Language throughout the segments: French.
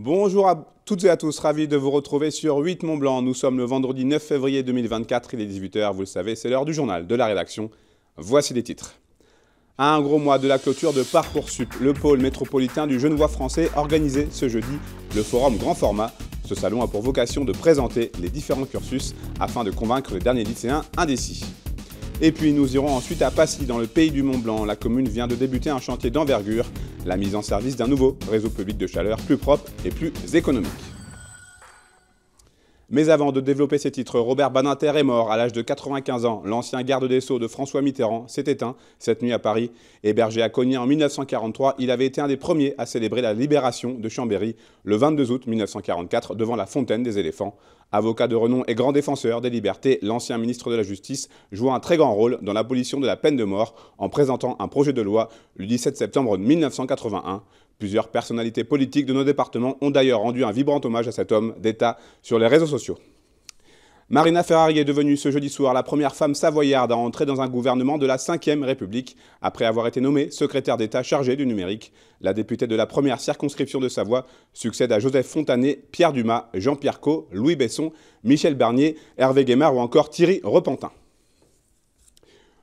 Bonjour à toutes et à tous, ravi de vous retrouver sur 8 Mont Blanc. Nous sommes le vendredi 9 février 2024, il est 18 h, vous le savez, c'est l'heure du journal de la rédaction. Voici les titres. À un gros mois de la clôture de Parcoursup, le pôle métropolitain du Genevois français organisait ce jeudi le forum grand format. Ce salon a pour vocation de présenter les différents cursus afin de convaincre les derniers lycéens indécis. Et puis nous irons ensuite à Passy, dans le pays du Mont Blanc. La commune vient de débuter un chantier d'envergure, la mise en service d'un nouveau réseau public de chaleur plus propre et plus économique. Mais avant de développer ces titres, Robert Badinter est mort à l'âge de 95 ans. L'ancien garde des Sceaux de François Mitterrand s'est éteint cette nuit à Paris. Hébergé à Cogney en 1943, il avait été un des premiers à célébrer la libération de Chambéry le 22 août 1944 devant la Fontaine des Éléphants. Avocat de renom et grand défenseur des libertés, l'ancien ministre de la Justice joua un très grand rôle dans l'abolition de la peine de mort en présentant un projet de loi le 17 septembre 1981. Plusieurs personnalités politiques de nos départements ont d'ailleurs rendu un vibrant hommage à cet homme d'État sur les réseaux sociaux. Marina Ferrari est devenue ce jeudi soir la première femme savoyarde à entrer dans un gouvernement de la Ve République, après avoir été nommée secrétaire d'État chargée du numérique. La députée de la première circonscription de Savoie succède à Joseph Fontanet, Pierre Dumas, Jean-Pierre Cot, Louis Besson, Michel Barnier, Hervé Guémard ou encore Thierry Repentin.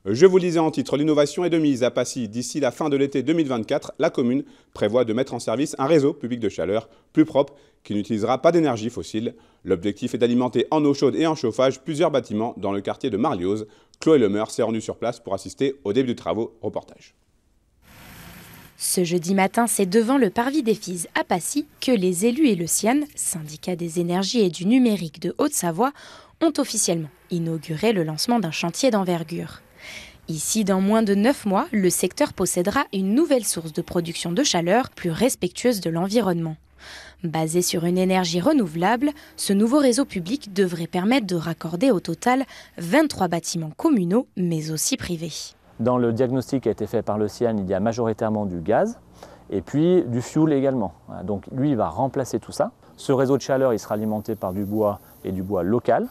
Je vous lisais en titre, l'innovation est de mise à Passy. D'ici la fin de l'été 2024, la commune prévoit de mettre en service un réseau public de chaleur plus propre qui n'utilisera pas d'énergie fossile. L'objectif est d'alimenter en eau chaude et en chauffage plusieurs bâtiments dans le quartier de Marlioz. Chloé Lemeur s'est rendue sur place pour assister au début des travaux. Reportage. Ce jeudi matin, c'est devant le Parvis des Fises à Passy que les élus et le SIAN, syndicat des énergies et du numérique de Haute-Savoie, ont officiellement inauguré le lancement d'un chantier d'envergure. Ici, dans moins de 9 mois, le secteur possédera une nouvelle source de production de chaleur plus respectueuse de l'environnement. Basé sur une énergie renouvelable, ce nouveau réseau public devrait permettre de raccorder au total 23 bâtiments communaux, mais aussi privés. Dans le diagnostic qui a été fait par le SIAN, il y a majoritairement du gaz et puis du fioul également. Donc lui, il va remplacer tout ça. Ce réseau de chaleur, il sera alimenté par du bois et du bois local,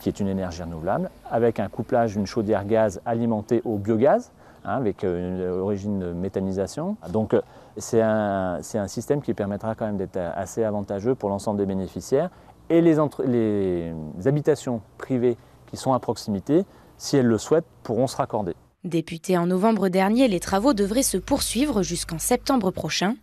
qui est une énergie renouvelable, avec un couplage d'une chaudière gaz alimentée au biogaz, avec une origine de méthanisation. Donc c'est un système qui permettra quand même d'être assez avantageux pour l'ensemble des bénéficiaires. Et les habitations privées qui sont à proximité, si elles le souhaitent, pourront se raccorder. Débutés en novembre dernier, les travaux devraient se poursuivre jusqu'en septembre prochain.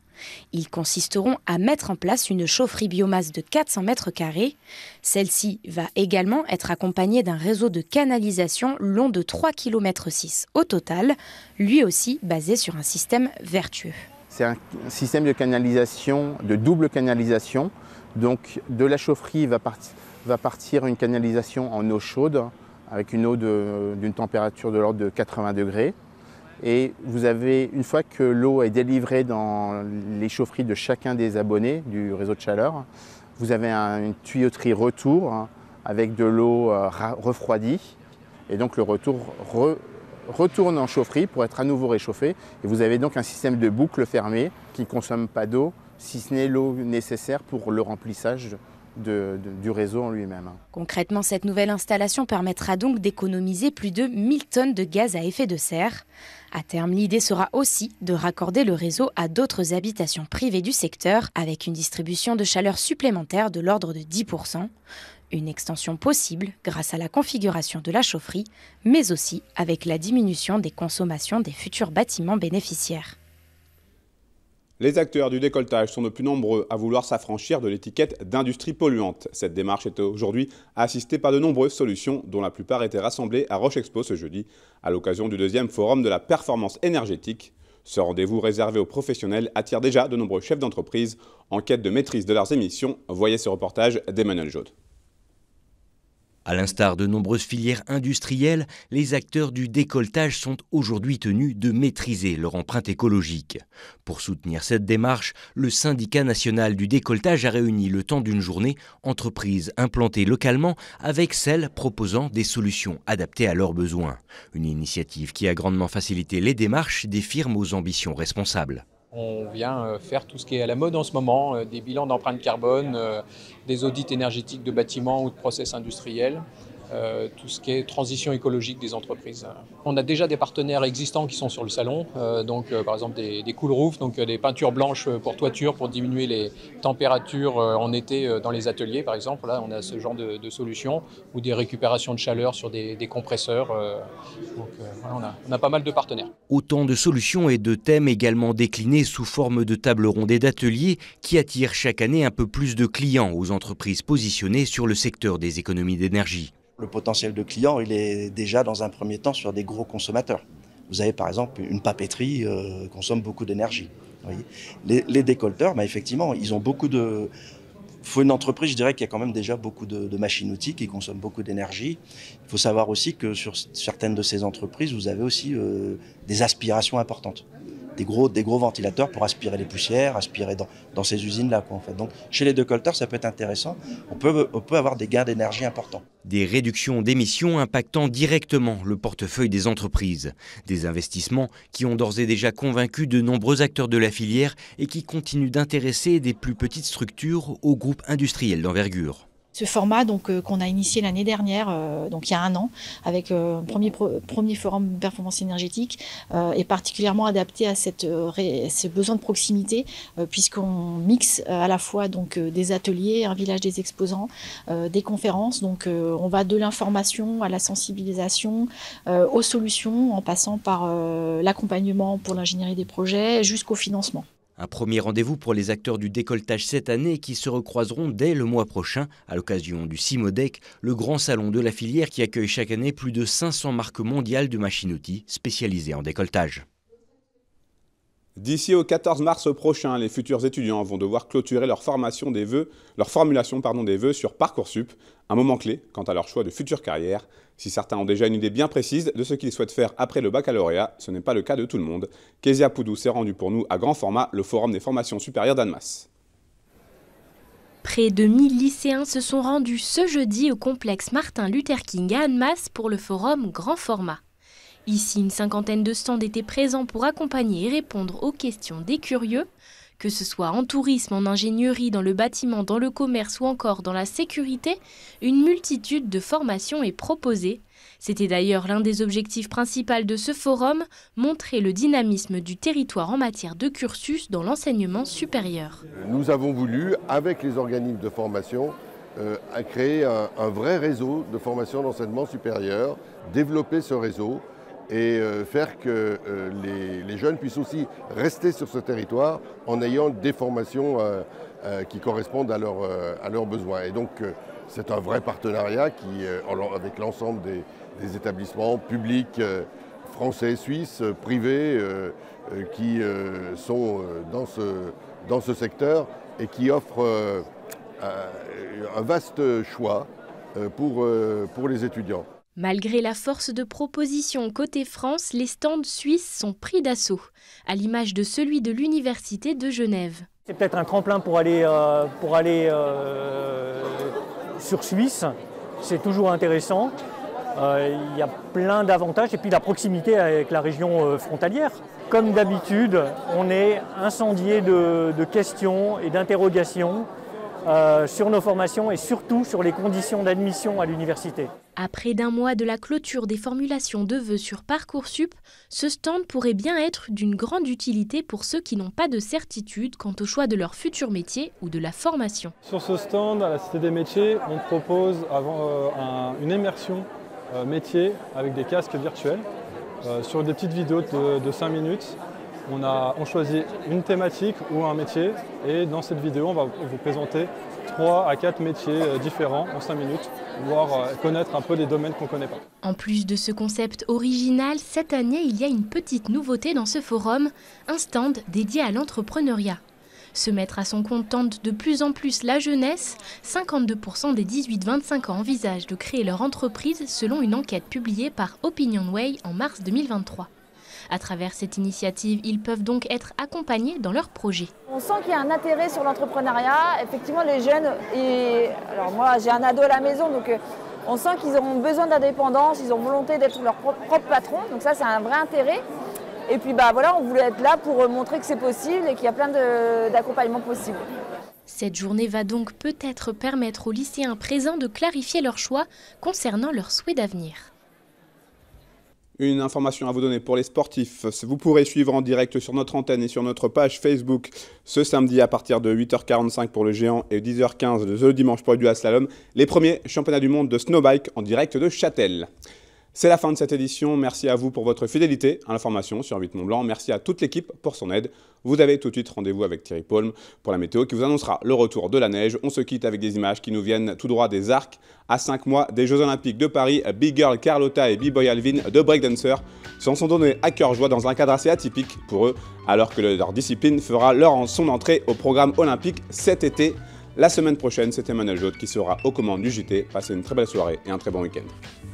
Ils consisteront à mettre en place une chaufferie biomasse de 400 mètres carrés. Celle-ci va également être accompagnée d'un réseau de canalisation long de 3,6 km au total, lui aussi basé sur un système vertueux. C'est un système de canalisation, de double canalisation. Donc de la chaufferie va partir une canalisation en eau chaude, avec une eau d'une température de l'ordre de 80 degrés. Et vous avez, une fois que l'eau est délivrée dans les chaufferies de chacun des abonnés du réseau de chaleur, vous avez une tuyauterie retour avec de l'eau refroidie. Et donc le retour retourne en chaufferie pour être à nouveau réchauffé. Et vous avez donc un système de boucle fermée qui ne consomme pas d'eau, si ce n'est l'eau nécessaire pour le remplissage du réseau en lui-même. Concrètement, cette nouvelle installation permettra donc d'économiser plus de 1000 tonnes de gaz à effet de serre. À terme, l'idée sera aussi de raccorder le réseau à d'autres habitations privées du secteur avec une distribution de chaleur supplémentaire de l'ordre de 10%. Une extension possible grâce à la configuration de la chaufferie, mais aussi avec la diminution des consommations des futurs bâtiments bénéficiaires. Les acteurs du décolletage sont de plus nombreux à vouloir s'affranchir de l'étiquette d'industrie polluante. Cette démarche est aujourd'hui assistée par de nombreuses solutions, dont la plupart étaient rassemblées à Roche Expo ce jeudi, à l'occasion du 2e forum de la performance énergétique. Ce rendez-vous réservé aux professionnels attire déjà de nombreux chefs d'entreprise en quête de maîtrise de leurs émissions. Voyez ce reportage d'Emmanuel Jaude. À l'instar de nombreuses filières industrielles, les acteurs du décolletage sont aujourd'hui tenus de maîtriser leur empreinte écologique. Pour soutenir cette démarche, le syndicat national du décolletage a réuni le temps d'une journée entreprises implantées localement avec celles proposant des solutions adaptées à leurs besoins. Une initiative qui a grandement facilité les démarches des firmes aux ambitions responsables. On vient faire tout ce qui est à la mode en ce moment, des bilans d'empreinte carbone, des audits énergétiques de bâtiments ou de process industriels. tout ce qui est transition écologique des entreprises. On a déjà des partenaires existants qui sont sur le salon, par exemple des cool roofs, donc des peintures blanches pour toiture pour diminuer les températures en été dans les ateliers par exemple. Là on a ce genre de solution, ou des récupérations de chaleur sur des compresseurs. Voilà, on a pas mal de partenaires. Autant de solutions et de thèmes également déclinés sous forme de tables rondes et d'ateliers qui attirent chaque année un peu plus de clients aux entreprises positionnées sur le secteur des économies d'énergie. Le potentiel de client, il est déjà dans un premier temps sur des gros consommateurs. Vous avez par exemple une papeterie consomme beaucoup d'énergie. Les décolteurs, effectivement, ils ont beaucoup de... Il faut une entreprise, je dirais, qui a quand même déjà beaucoup de machines-outils qui consomment beaucoup d'énergie. Il faut savoir aussi que sur certaines de ces entreprises, vous avez aussi des aspirations importantes. Des gros ventilateurs pour aspirer les poussières, aspirer dans ces usines-là, quoi, en fait. Donc, chez les décolteurs, ça peut être intéressant. On peut avoir des gains d'énergie importants. Des réductions d'émissions impactant directement le portefeuille des entreprises. Des investissements qui ont d'ores et déjà convaincu de nombreux acteurs de la filière et qui continuent d'intéresser des plus petites structures aux groupes industriels d'envergure. Ce format qu'on a initié l'année dernière, donc il y a 1 an, avec un premier forum de performance énergétique, est particulièrement adapté à ce besoin de proximité, puisqu'on mixe à la fois des ateliers, un village des exposants, des conférences. Donc on va de l'information à la sensibilisation, aux solutions, en passant par l'accompagnement pour l'ingénierie des projets jusqu'au financement. Un premier rendez-vous pour les acteurs du décolletage cette année qui se recroiseront dès le mois prochain à l'occasion du CIMODEC, le grand salon de la filière qui accueille chaque année plus de 500 marques mondiales de machines-outils spécialisées en décolletage. D'ici au 14 mars prochain, les futurs étudiants vont devoir clôturer leur formulation des vœux sur Parcoursup, un moment clé quant à leur choix de future carrière. Si certains ont déjà une idée bien précise de ce qu'ils souhaitent faire après le baccalauréat, ce n'est pas le cas de tout le monde. Kezia Poudou s'est rendue pour nous à grand format, le Forum des formations supérieures d'Annemasse. Près de 1000 lycéens se sont rendus ce jeudi au complexe Martin Luther King à Annemasse pour le forum grand format. Ici, une cinquantaine de stands étaient présents pour accompagner et répondre aux questions des curieux, que ce soit en tourisme, en ingénierie, dans le bâtiment, dans le commerce ou encore dans la sécurité, une multitude de formations est proposée. C'était d'ailleurs l'un des objectifs principaux de ce forum, montrer le dynamisme du territoire en matière de cursus dans l'enseignement supérieur. Nous avons voulu, avec les organismes de formation, créer un vrai réseau de formation d'enseignement supérieur, développer ce réseau, et faire que les jeunes puissent aussi rester sur ce territoire en ayant des formations qui correspondent à leurs besoins. Et donc c'est un vrai partenariat avec l'ensemble des établissements publics français, suisses, privés qui sont dans ce secteur et qui offrent un vaste choix pour les étudiants. Malgré la force de proposition côté France, les stands suisses sont pris d'assaut, à l'image de celui de l'Université de Genève. C'est peut-être un tremplin pour aller sur Suisse, c'est toujours intéressant. Il y a plein d'avantages et puis la proximité avec la région frontalière. Comme d'habitude, on est incendié de questions et d'interrogations sur nos formations et surtout sur les conditions d'admission à l'université. À près d'un mois de la clôture des formulations de vœux sur Parcoursup, ce stand pourrait bien être d'une grande utilité pour ceux qui n'ont pas de certitude quant au choix de leur futur métier ou de la formation. Sur ce stand, à la Cité des Métiers, on propose une immersion métier avec des casques virtuels sur des petites vidéos de 5 minutes. On choisit une thématique ou un métier et dans cette vidéo, on va vous présenter 3 à 4 métiers différents en 5 minutes, voire connaître un peu des domaines qu'on ne connaît pas. En plus de ce concept original, cette année, il y a une petite nouveauté dans ce forum, un stand dédié à l'entrepreneuriat. Se mettre à son compte tente de plus en plus la jeunesse. 52% des 18-25 ans envisagent de créer leur entreprise selon une enquête publiée par OpinionWay en mars 2023. À travers cette initiative, ils peuvent donc être accompagnés dans leurs projets. On sent qu'il y a un intérêt sur l'entrepreneuriat. Effectivement, les jeunes, alors moi j'ai un ado à la maison, donc on sent qu'ils ont besoin d'indépendance, ils ont volonté d'être leur propre patron, donc ça c'est un vrai intérêt. Et puis voilà, on voulait être là pour montrer que c'est possible et qu'il y a plein d'accompagnements possibles. Cette journée va donc peut-être permettre aux lycéens présents de clarifier leurs choix concernant leurs souhaits d'avenir. Une information à vous donner pour les sportifs. Vous pourrez suivre en direct sur notre antenne et sur notre page Facebook ce samedi à partir de 8h45 pour le géant et 10h15 le dimanche pour le dual slalom, les premiers championnats du monde de snowbike en direct de Châtel. C'est la fin de cette édition. Merci à vous pour votre fidélité à l'information sur 8 Mont Blanc. Merci à toute l'équipe pour son aide. Vous avez tout de suite rendez-vous avec Thierry Paulme pour la météo qui vous annoncera le retour de la neige. On se quitte avec des images qui nous viennent tout droit des Arcs à 5 mois des Jeux Olympiques de Paris. Big Girl Carlotta et B-Boy Alvin, deux breakdancers, s'en sont donnés à cœur joie dans un cadre assez atypique pour eux, alors que leur discipline fera son entrée au programme olympique cet été. La semaine prochaine, c'est Emmanuel Jaude qui sera aux commandes du JT. Passez une très belle soirée et un très bon week-end.